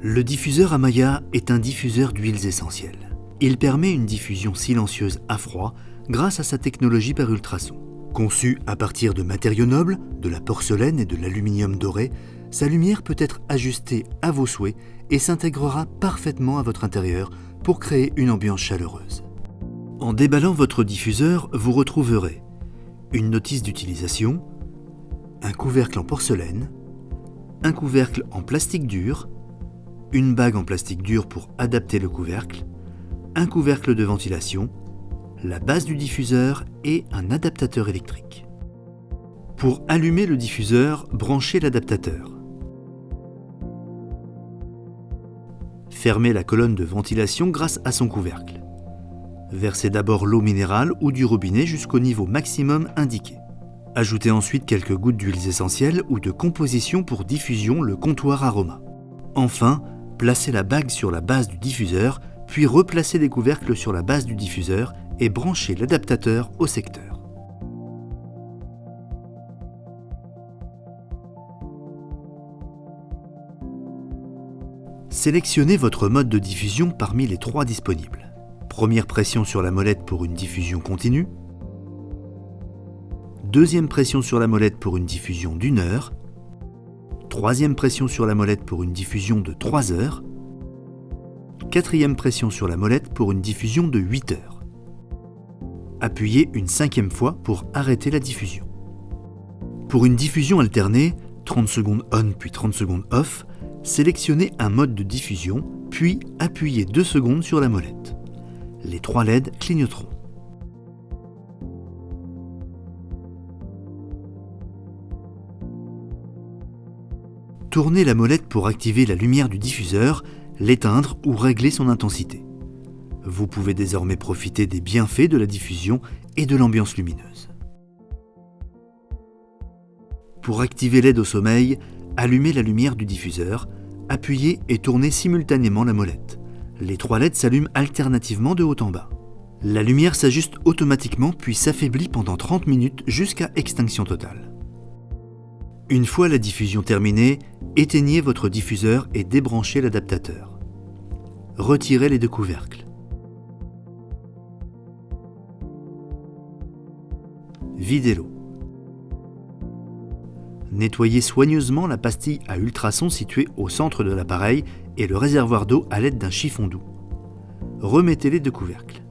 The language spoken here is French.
Le diffuseur Amaya est un diffuseur d'huiles essentielles. Il permet une diffusion silencieuse à froid grâce à sa technologie par ultrasons. Conçu à partir de matériaux nobles, de la porcelaine et de l'aluminium doré, sa lumière peut être ajustée à vos souhaits et s'intégrera parfaitement à votre intérieur pour créer une ambiance chaleureuse. En déballant votre diffuseur, vous retrouverez une notice d'utilisation, un couvercle en porcelaine, un couvercle en plastique dur, une bague en plastique dur pour adapter le couvercle, un couvercle de ventilation, la base du diffuseur et un adaptateur électrique. Pour allumer le diffuseur, branchez l'adaptateur. Fermez la colonne de ventilation grâce à son couvercle. Versez d'abord l'eau minérale ou du robinet jusqu'au niveau maximum indiqué. Ajoutez ensuite quelques gouttes d'huiles essentielles ou de composition pour diffusion, le comptoir aroma. Enfin, placez la bague sur la base du diffuseur, puis replacez les couvercles sur la base du diffuseur et branchez l'adaptateur au secteur. Sélectionnez votre mode de diffusion parmi les 3 disponibles. Première pression sur la molette pour une diffusion continue. Deuxième pression sur la molette pour une diffusion d'1 heure. Troisième pression sur la molette pour une diffusion de 3 heures. Quatrième pression sur la molette pour une diffusion de 8 heures. Appuyez une 5e fois pour arrêter la diffusion. Pour une diffusion alternée, 30 secondes on puis 30 secondes off, sélectionnez un mode de diffusion, puis appuyez 2 secondes sur la molette. Les 3 LED clignoteront. Tournez la molette pour activer la lumière du diffuseur, l'éteindre ou régler son intensité. Vous pouvez désormais profiter des bienfaits de la diffusion et de l'ambiance lumineuse. Pour activer l'aide au sommeil, allumez la lumière du diffuseur, appuyez et tournez simultanément la molette. Les 3 LED s'allument alternativement de haut en bas. La lumière s'ajuste automatiquement puis s'affaiblit pendant 30 minutes jusqu'à extinction totale. Une fois la diffusion terminée, éteignez votre diffuseur et débranchez l'adaptateur. Retirez les 2 couvercles. Videz l'eau. Nettoyez soigneusement la pastille à ultrasons située au centre de l'appareil et le réservoir d'eau à l'aide d'un chiffon doux. Remettez les 2 couvercles.